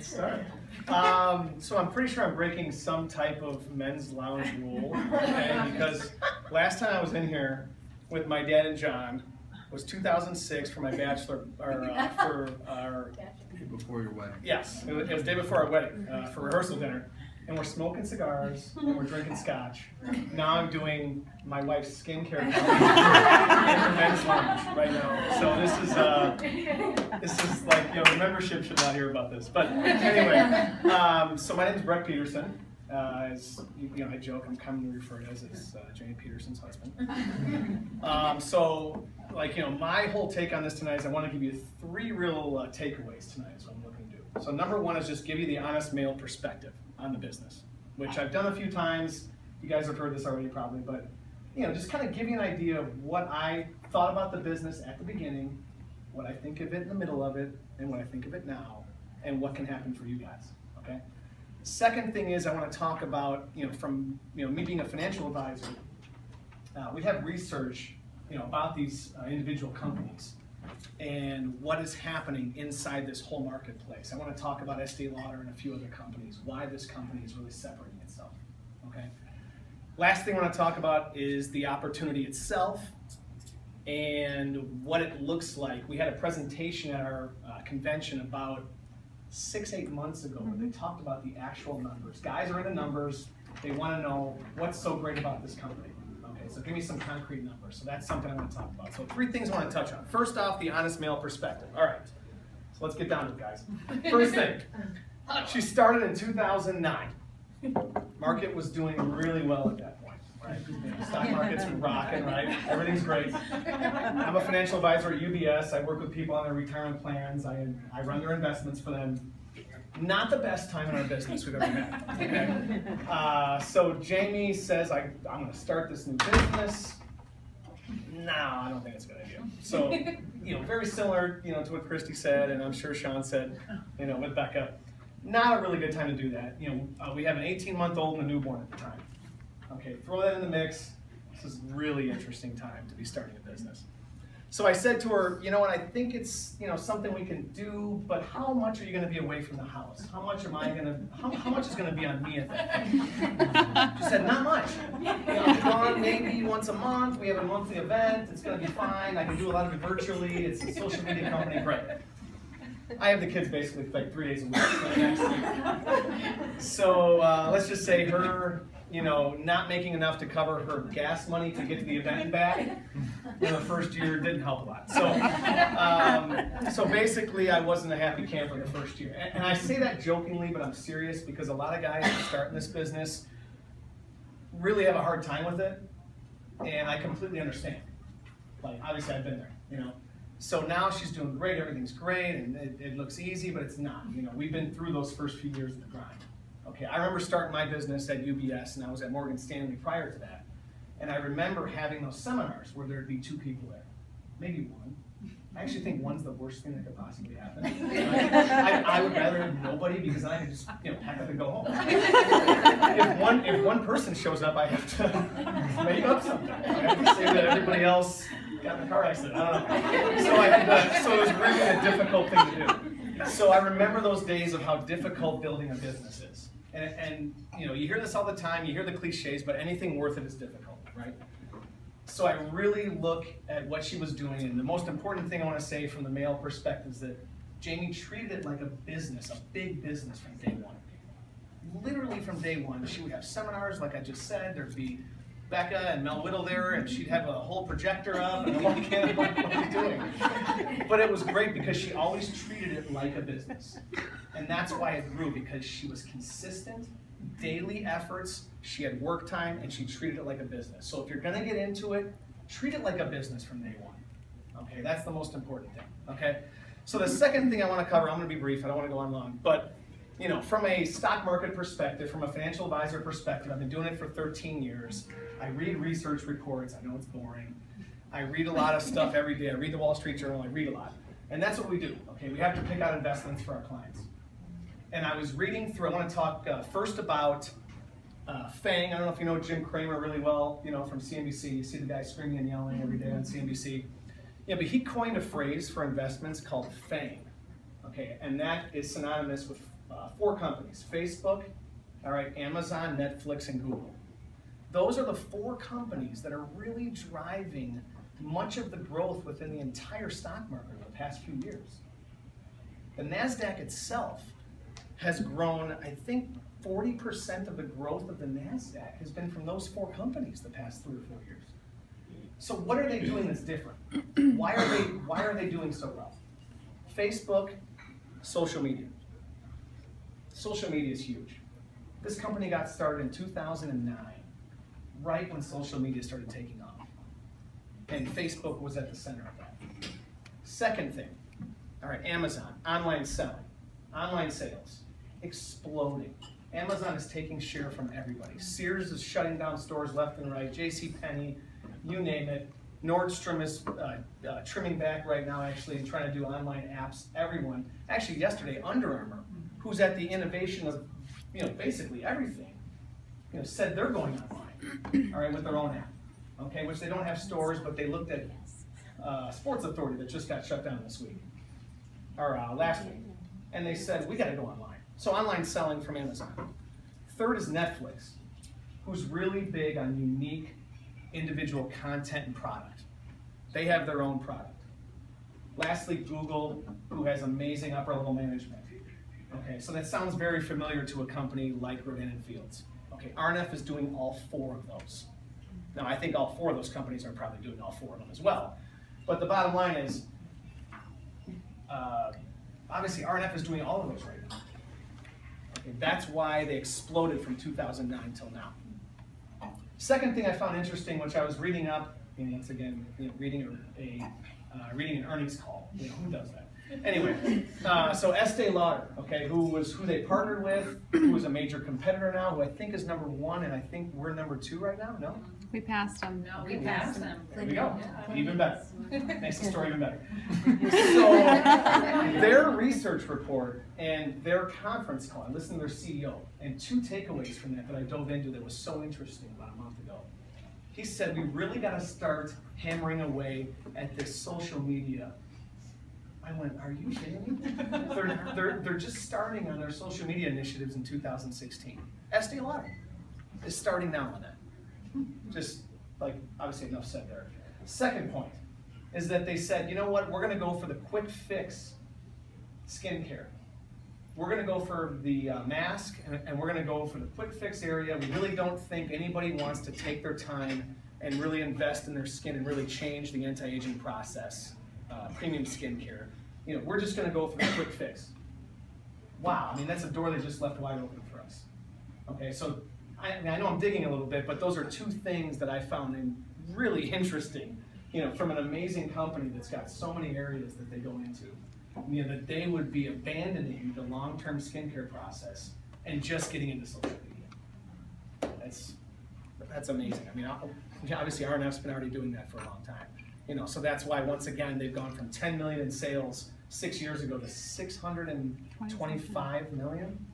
Let's start. So I'm pretty sure I'm breaking some type of men's lounge rule, okay? Because last time I was in here with my dad and John was 2006 for my bachelor, for our Before your wedding. yes, it was the day before our wedding for rehearsal dinner, and we're smoking cigars and we're drinking scotch. Now I'm doing my wife's skincare in the men's lounge right now. So this is like, you know, the membership should not hear about this. But anyway, so my name is Bret Petersen. As you know, I joke, I'm commonly referred as Jamie Petersen's husband. So, like, you know, my whole take on this tonight is I want to give you three real takeaways tonight. Is what I'm looking to do. So, number one is just give you the honest male perspective on the business, which I've done a few times. You guys have heard this already probably, but you know, just kind of give you an idea of what I thought about the business at the beginning, what I think of it in the middle of it, and what I think of it now, and what can happen for you guys. Okay. Second thing is I want to talk about, you know, from me being a financial advisor, we have research, you know, about these individual companies and what is happening inside this whole marketplace. I want to talk about Estee Lauder and a few other companies, why this company is really separating itself. Okay. Last thing I want to talk about is the opportunity itself and what it looks like. We had a presentation at our convention about 6-8 months ago where they talked about the actual numbers. Guys are into numbers. They want to know what's so great about this company. Okay, so give me some concrete numbers. So that's something I want to talk about. So three things I want to touch on. First off, the honest male perspective. All right, so let's get down to it, guys. First thing, she started in 2009. Market was doing really well at that point, right? You know, stock market's rocking, right? Everything's great. I'm a financial advisor at UBS. I work with people on their retirement plans. I run their investments for them. Not the best time in our business we've ever had. Okay? So Jamie says, I'm going to start this new business. No, I don't think it's a good idea. So, you know, very similar, you know, to what Christy said, and I'm sure Sean said, you know, with Becca. Not a really good time to do that. You know, we have an 18-month-old and a newborn at the time. Okay, throw that in the mix. This is a really interesting time to be starting a business. So I said to her, you know what, I think it's, you know, something we can do, but how much are you going to be away from the house? How much am I going to, how much is going to be on me at that point? She said, not much. You know, I'm gone maybe once a month. We have a monthly event. It's going to be fine. I can do a lot of it virtually. It's a social media company. Great. I have the kids basically like 3 days a week for the next week. So let's just say her, you know, not making enough to cover her gas money to get to the event and back in the first year didn't help a lot. So basically I wasn't a happy camper the first year. And I say that jokingly, but I'm serious because a lot of guys that start in this business really have a hard time with it. And I completely understand. Like, obviously I've been there, you know. So now she's doing great, everything's great, and it looks easy, but it's not. You know, we've been through those first few years of the grind. Okay, I remember starting my business at UBS, and I was at Morgan Stanley prior to that. And I remember having those seminars where there'd be 2 people there, maybe 1. I actually think 1's the worst thing that could possibly happen. I would rather have nobody because then I could just, you know, pack up and go home. If one person shows up, I have to make up something. I have to say that everybody else got in a car accident. I don't know. So it was really a difficult thing to do. So I remember those days of how difficult building a business is. And you know, you hear this all the time, you hear the cliches, but anything worth it is difficult, right? So I really look at what she was doing, and the most important thing I want to say from the male perspective is that Jamie treated it like a business, a big business from day one. Literally from day one, she would have seminars, like I just said, there'd be Becca and Mel Whittle there, and she'd have a whole projector up, and I'm like, what are you doing? But it was great because she always treated it like a business. And that's why it grew, because she was consistent, daily efforts, she had work time, and she treated it like a business. So if you're gonna get into it, treat it like a business from day one. Okay, that's the most important thing, okay? So the second thing I wanna cover, I'm gonna be brief, I don't wanna go on long, but you know, from a stock market perspective, from a financial advisor perspective, I've been doing it for 13 years. I read research reports, I know it's boring. I read a lot of stuff every day. I read the Wall Street Journal, I read a lot. And that's what we do, okay? We have to pick out investments for our clients. And I was reading through, I want to talk first about FANG. I don't know if you know Jim Cramer really well, you know, from CNBC. You see the guy screaming and yelling every day on CNBC. Yeah, but he coined a phrase for investments called FANG, okay? And that is synonymous with 4 companies: Facebook, all right, Amazon, Netflix, and Google. Those are the 4 companies that are really driving much of the growth within the entire stock market over the past few years. The NASDAQ itself has grown, I think 40% of the growth of the NASDAQ has been from those 4 companies the past 3 or 4 years. So what are they doing that's different? Why are they doing so well? Facebook, social media. Social media is huge. This company got started in 2009, right when social media started taking off. And Facebook was at the center of that. Second thing, all right, Amazon, online selling, online sales, exploding. Amazon is taking share from everybody. Sears is shutting down stores left and right, JCPenney, you name it. Nordstrom is trimming back right now, actually, and trying to do online apps. Everyone, actually yesterday, Under Armour, who's at the innovation of, basically everything, said they're going online, all right, with their own app, okay, which they don't have stores, but they looked at Sports Authority that just got shut down this week, or last week, and they said, we gotta go online. So online selling from Amazon. Third is Netflix, who's really big on unique individual content and product. They have their own product. Lastly, Google, who has amazing upper level management. Okay, so that sounds very familiar to a company like Rodan and Fields. Okay, RNF is doing all 4 of those. Now, I think all 4 of those companies are probably doing all 4 of them as well. But the bottom line is, obviously RNF is doing all of those right now. Okay, that's why they exploded from 2009 till now. Second thing I found interesting, which I was reading up, once again, reading an earnings call. Who does that? Anyway, so Estee Lauder, okay, who they partnered with, who is a major competitor now, who I think is number 1, and I think we're number 2 right now. No? We passed them. No, we passed them. There we go. Even better. Makes the story even better. So their research report and their conference call, I listened to their CEO, and 2 takeaways from that I dove into that was so interesting about a month ago. He said, we really got to start hammering away at this social media. I went, are you kidding me? They're just starting on their social media initiatives in 2016. Estee Lauder is starting now on that. Just like, obviously enough said there. Second point is that they said, you know what, we're gonna go for the quick fix skincare. We're gonna go for the mask, and we're gonna go for the quick fix area. We really don't think anybody wants to take their time and really invest in their skin and really change the anti-aging process, premium skincare. We're just gonna go for the quick fix. Wow, I mean, that's a door they just left wide open for us. Okay, so I know I'm digging a little bit, but those are 2 things that I found really interesting, from an amazing company that's got so many areas that they go into. That they would be abandoning the long-term skincare process and just getting into social media. That's amazing. I mean, obviously RNF's been already doing that for a long time. So that's why, once again, they've gone from 10 million in sales 6 years ago to 625 million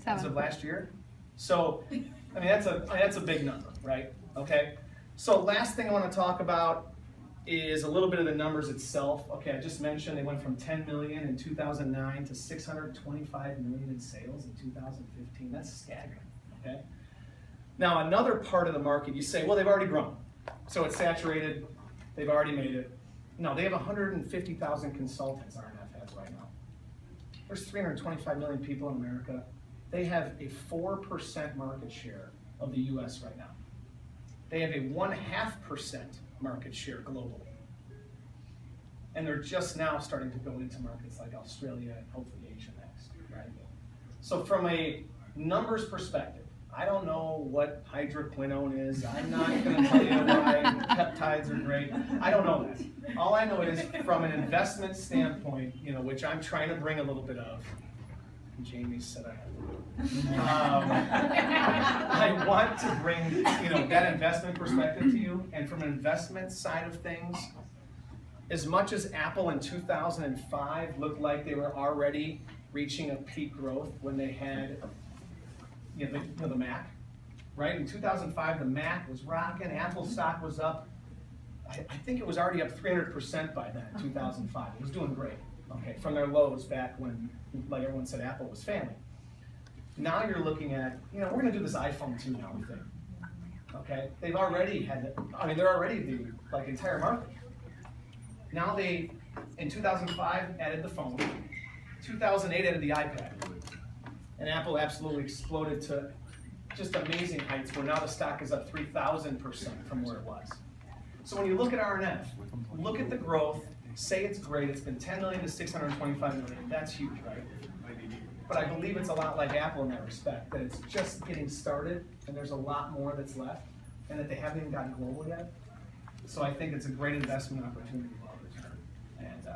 as of last year. So, I mean, that's a big number, right? Okay. So last thing I want to talk about is a little bit of the numbers itself. Okay, I just mentioned they went from 10 million in 2009 to 625 million in sales in 2015. That's staggering, okay? Now, another part of the market, you say, well, they've already grown. So it's saturated, they've already made it. No, they have 150,000 consultants RNF has right now. There's 325 million people in America. They have a 4% market share of the US right now. They have a 0.5% market share globally. And they're just now starting to go into markets like Australia and hopefully Asia next, right? So from a numbers perspective, I don't know what hydroquinone is. I'm not going to tell you why peptides are great. I don't know that. All I know is from an investment standpoint, which I'm trying to bring a little bit of. Jamie said I have to do. I want to bring that investment perspective to you, and from an investment side of things, as much as Apple in 2005 looked like they were already reaching a peak growth when they had the Mac, right? In 2005, the Mac was rocking. Apple stock was up. I think it was already up 300% by then. In 2005, it was doing great. Okay, from their lows back when, like everyone said, Apple was failing. Now you're looking at, we're going to do this iPhone 2 now thing. Okay, they've already had, they're already the entire market. Now they, in 2005, added the phone. 2008 added the iPad. And Apple absolutely exploded to just amazing heights where now the stock is up 3,000% from where it was. So when you look at RNF, look at the growth, say it's great, it's been 10 million to 625 million, that's huge, right? But I believe it's a lot like Apple in that respect, that it's just getting started and there's a lot more that's left and that they haven't even gotten global yet. So I think it's a great investment opportunity longer term. And